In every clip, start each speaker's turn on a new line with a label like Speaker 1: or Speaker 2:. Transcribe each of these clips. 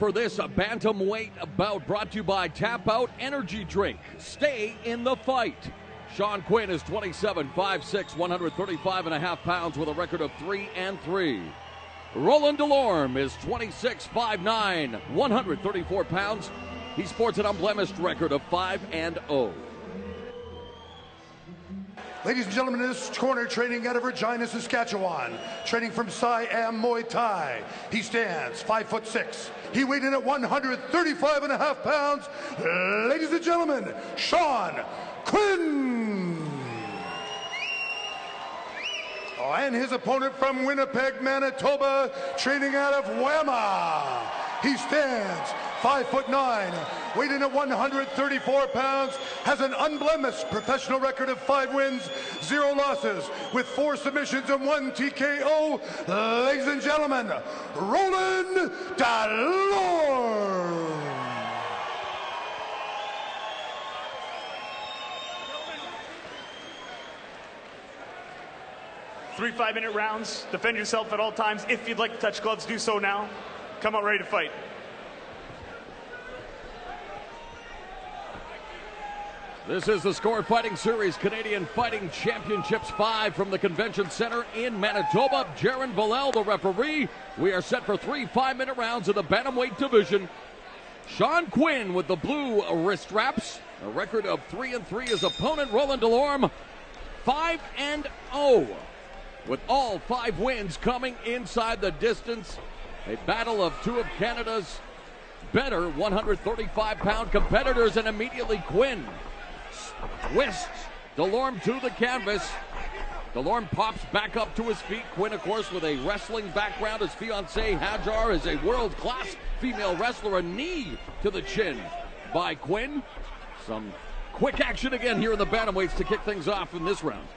Speaker 1: For this, a bantamweight bout brought to you by Tap Out Energy Drink. Stay in the fight. Sean Quinn is 27, 5'6", 135 and a half pounds with a record of 3-3. Roland Delorme is 26, 5'9", 134 pounds. He sports an unblemished record of 5-0.
Speaker 2: Ladies and gentlemen, in this corner, training out of Regina, Saskatchewan, training from Siam Muay Thai. He stands 5'6". He weighed in at 135 and a half pounds. Ladies and gentlemen, Sean Quinn. Oh, and his opponent from Winnipeg, Manitoba, training out of Whamma. He stands 5'9", weighed in at 134 pounds, has an unblemished professional record of 5 wins, 0 losses, with 4 submissions and 1 TKO. Ladies and gentlemen, Roland Delorme.
Speaker 3: Three 5-minute rounds. Defend yourself at all times. If you'd like to touch gloves, do so now. Come out ready to fight.
Speaker 1: This is the Score Fighting Series Canadian Fighting Championships 5 from the Convention Center in Manitoba. Jaron Vallel, the referee. We are set for 3 5-minute rounds in the bantamweight division. Sean Quinn with the blue wrist wraps. A record of 3-3. His opponent, Roland Delorme, 5-0. With all 5 wins coming inside the distance. A battle of 2 of Canada's better 135-pound competitors, and immediately Quinn twists Delorme to the canvas. Delorme pops back up to his feet. Quinn, of course, with a wrestling background. His fiancée, Hajar, is a world-class female wrestler. A knee to the chin by Quinn. Some quick action again here in the bantamweights to kick things off in this round.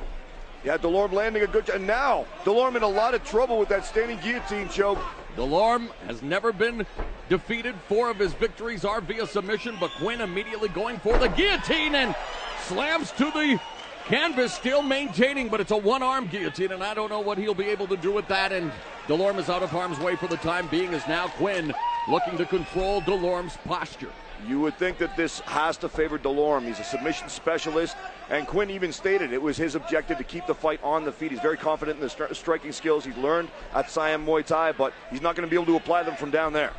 Speaker 4: Yeah, Delorme landing a good, and now Delorme in a lot of trouble with that standing guillotine choke.
Speaker 1: Delorme has never been defeated. 4 of his victories are via submission, but Quinn immediately going for the guillotine and slams to the canvas, still maintaining, but it's a one-arm guillotine, and I don't know what he'll be able to do with that, and Delorme is out of harm's way for the time being, as now Quinn looking to control Delorme's posture.
Speaker 4: You would think that this has to favor Delorme. He's a submission specialist, and Quinn even stated it was his objective to keep the fight on the feet. He's very confident in the striking skills he's learned at Siam Muay Thai, but he's not going to be able to apply them from down there.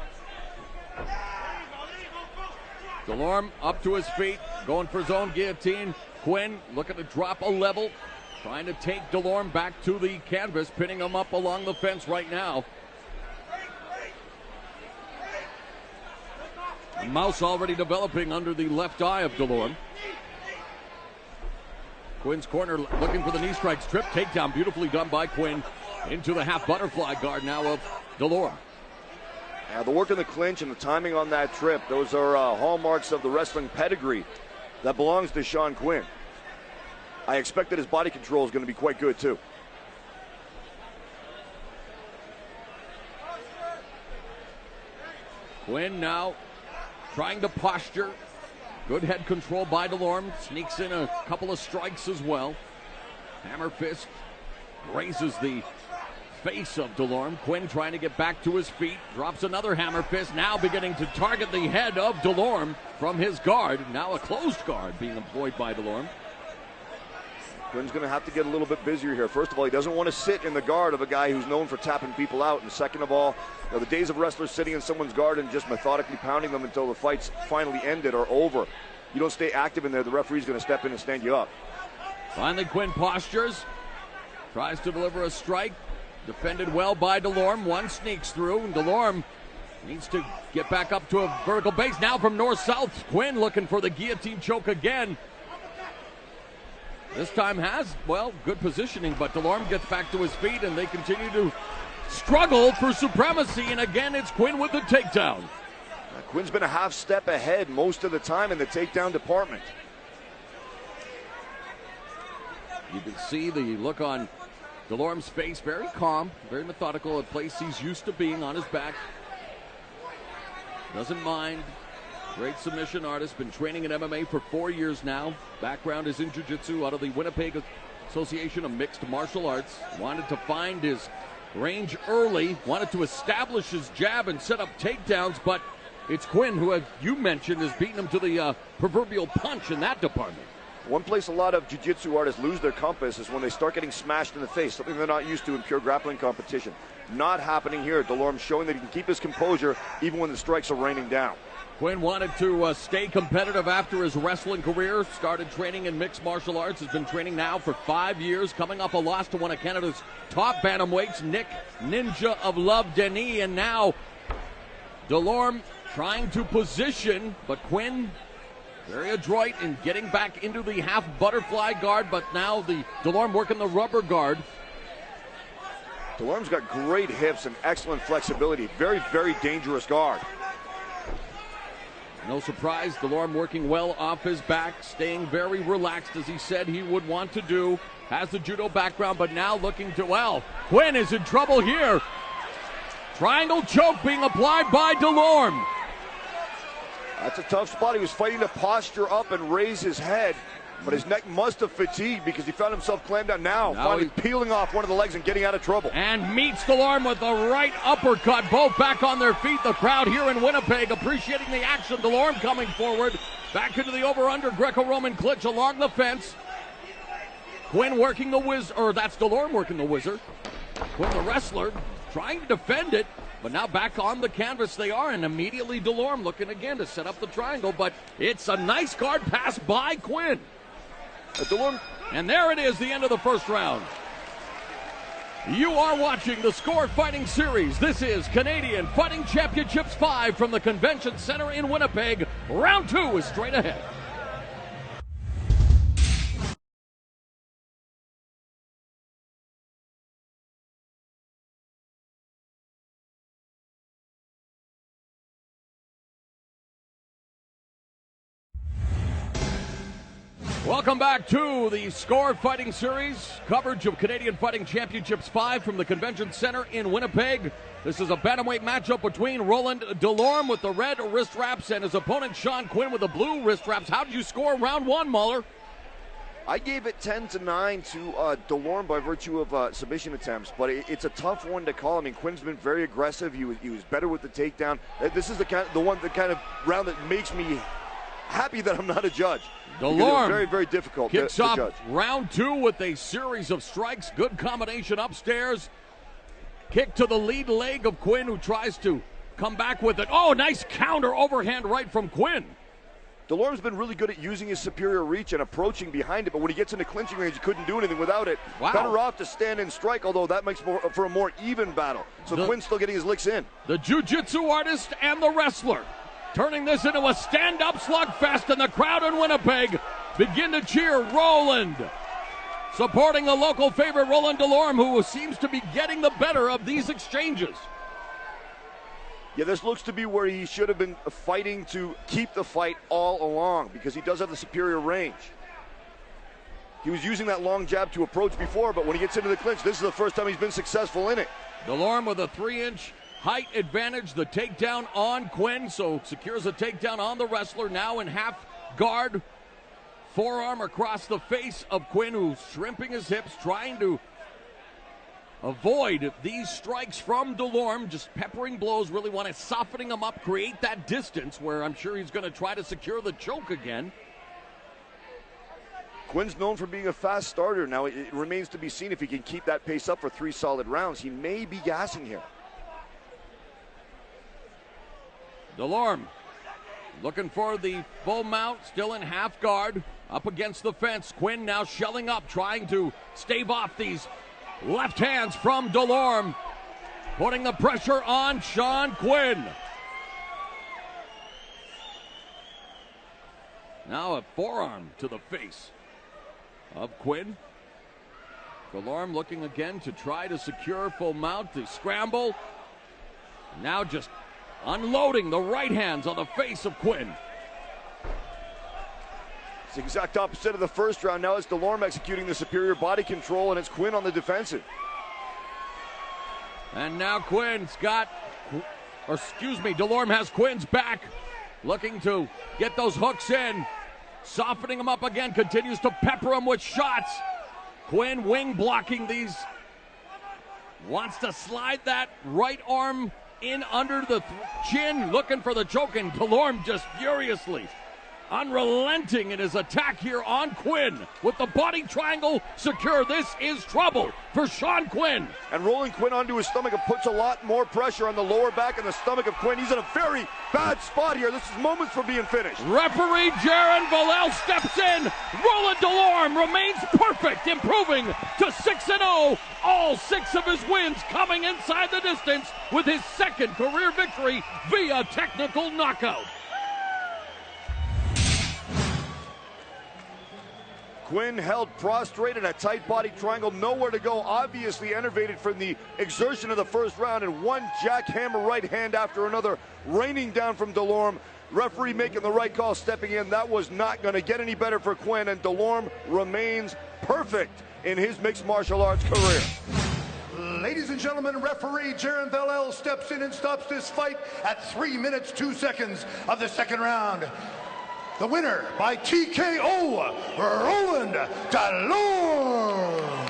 Speaker 1: Delorme up to his feet, going for his own guillotine. Quinn looking to drop a level, trying to take Delorme back to the canvas, pinning him up along the fence right now. A mouse already developing under the left eye of Delorme. Quinn's corner looking for the knee strikes. Trip takedown, beautifully done by Quinn. Into the half butterfly guard now of Delorme.
Speaker 4: Yeah, the work in the clinch and the timing on that trip, those are hallmarks of the wrestling pedigree that belongs to Sean Quinn. I expect that his body control is going to be quite good too.
Speaker 1: Quinn now trying to posture. Good head control by Delorme. Sneaks in a couple of strikes as well. Hammer fist raises the face of Delorme. Quinn trying to get back to his feet. Drops another hammer fist. Now beginning to target the head of Delorme from his guard. Now a closed guard being employed by Delorme.
Speaker 4: Quinn's going to have to get a little bit busier here. First of all, he doesn't want to sit in the guard of a guy who's known for tapping people out. And second of all, the days of wrestlers sitting in someone's guard and just methodically pounding them until the fight's finally ended are over. You don't stay active in there, the referee's going to step in and stand you up.
Speaker 1: Finally, Quinn postures. Tries to deliver a strike. Defended well by Delorme. One sneaks through, and Delorme needs to get back up to a vertical base. Now from north-south, Quinn looking for the guillotine choke again. This time has, well, good positioning, but Delorme gets back to his feet, and they continue to struggle for supremacy, and again it's Quinn with the takedown.
Speaker 4: Quinn's been a half step ahead most of the time in the takedown department.
Speaker 1: You can see the look on Delorme's face, very calm, very methodical, a place he's used to being on his back. Doesn't mind. Great submission artist, been training in MMA for 4 years now. Background is in jiu-jitsu out of the Winnipeg Association of Mixed Martial Arts. Wanted to find his range early, wanted to establish his jab and set up takedowns, but it's Quinn who, as you mentioned, has beaten him to the proverbial punch in that department.
Speaker 4: One place a lot of jiu-jitsu artists lose their compass is when they start getting smashed in the face, something they're not used to in pure grappling competition. Not happening here. Delorme showing that he can keep his composure even when the strikes are raining down.
Speaker 1: Quinn wanted to stay competitive after his wrestling career, started training in mixed martial arts, has been training now for 5 years, coming off a loss to one of Canada's top bantamweights, Nick Ninja of Love Denis, and now Delorme trying to position, but Quinn very adroit in getting back into the half butterfly guard, but now the Delorme working the rubber guard.
Speaker 4: Delorme's got great hips and excellent flexibility. Very, very dangerous guard.
Speaker 1: No surprise, Delorme working well off his back, staying very relaxed as he said he would want to do. Has the judo background, but now looking to, well, Quinn is in trouble here. Triangle choke being applied by Delorme.
Speaker 4: That's a tough spot. He was fighting to posture up and raise his head, but his neck must have fatigued because he found himself clammed down. Now finally peeling off one of the legs and getting out of trouble.
Speaker 1: And meets Delorme with the right uppercut. Both back on their feet. The crowd here in Winnipeg appreciating the action. Delorme coming forward. Back into the over-under Greco-Roman clinch along the fence. Quinn working the whiz, or that's Delorme working the whizzer. Quinn, the wrestler, trying to defend it. But now back on the canvas they are, and immediately Delorme looking again to set up the triangle. But it's a nice guard pass by Quinn.
Speaker 4: Delorme.
Speaker 1: And there it is, the end of the first round. You are watching the Score Fighting Series. This is Canadian Fighting Championships 5 from the Convention Center in Winnipeg. Round 2 is straight ahead. Welcome back to the Score Fighting Series, coverage of Canadian Fighting Championships 5 from the Convention Center in Winnipeg. This is a bantamweight matchup between Roland Delorme with the red wrist wraps and his opponent Sean Quinn with the blue wrist wraps. How did you score round 1, Mahler?
Speaker 4: I gave it 10-9 to Delorme by virtue of submission attempts, but it's a tough one to call. I mean, Quinn's been very aggressive. He was better with the takedown. This is the kind of round that makes me happy that I'm not a judge.
Speaker 1: Delorme
Speaker 4: very, very difficult
Speaker 1: kicks
Speaker 4: to
Speaker 1: off
Speaker 4: judge.
Speaker 1: round 2 with a series of strikes. Good combination upstairs. Kick to the lead leg of Quinn, who tries to come back with it. Oh, nice counter overhand right from Quinn.
Speaker 4: Delorme's been really good at using his superior reach and approaching behind it, but when he gets into clinching range, he couldn't do anything without it.
Speaker 1: Wow.
Speaker 4: Better off to stand and strike, although that makes for a more even battle. So Quinn's still getting his licks in.
Speaker 1: The jiu-jitsu artist and the wrestler turning this into a stand-up slugfest, and the crowd in Winnipeg begin to cheer Roland. Supporting the local favorite, Roland Delorme, who seems to be getting the better of these exchanges.
Speaker 4: Yeah, this looks to be where he should have been fighting to keep the fight all along because he does have the superior range. He was using that long jab to approach before, but when he gets into the clinch, this is the first time he's been successful in it.
Speaker 1: Delorme with a 3-inch height advantage, the takedown on Quinn, so secures a takedown on the wrestler, now in half guard. Forearm across the face of Quinn, who's shrimping his hips, trying to avoid these strikes from Delorme, just peppering blows, really want to softening him up, create that distance where I'm sure he's going to try to secure the choke again.
Speaker 4: Quinn's known for being a fast starter. Now it remains to be seen if he can keep that pace up for 3 solid rounds. He may be gassing here.
Speaker 1: Delorme looking for the full mount, still in half guard, up against the fence. Quinn now shelling up, trying to stave off these left hands from Delorme, putting the pressure on Sean Quinn. Now a forearm to the face of Quinn. Delorme looking again to try to secure full mount, the scramble. Now just unloading the right hands on the face of Quinn.
Speaker 4: It's the exact opposite of the first round. Now it's Delorme executing the superior body control, and it's Quinn on the defensive.
Speaker 1: And now Delorme has Quinn's back, looking to get those hooks in, softening him up again, continues to pepper him with shots. Quinn wing blocking these, wants to slide that right arm in under the chin, looking for the choke, and Delorme just furiously unrelenting in his attack here on Quinn. With the body triangle secure, this is trouble for Sean Quinn.
Speaker 4: And rolling Quinn onto his stomach, it puts a lot more pressure on the lower back and the stomach of Quinn. He's in a very bad spot here. This is moments from being finished.
Speaker 1: Referee Jaron Vallel steps in. Roland Delorme remains perfect, improving to 6-0. All 6 of his wins coming inside the distance with his second career victory via technical knockout.
Speaker 4: Quinn held prostrate in a tight body triangle, nowhere to go, obviously enervated from the exertion of the first round, and one jackhammer right hand after another raining down from Delorme. Referee making the right call, stepping in. That was not going to get any better for Quinn, and Delorme remains perfect in his mixed martial arts career.
Speaker 2: Ladies and gentlemen, referee Jaron Vallel steps in and stops this fight at 3 minutes 2 seconds of the second round. The winner by TKO, Roland Delorme.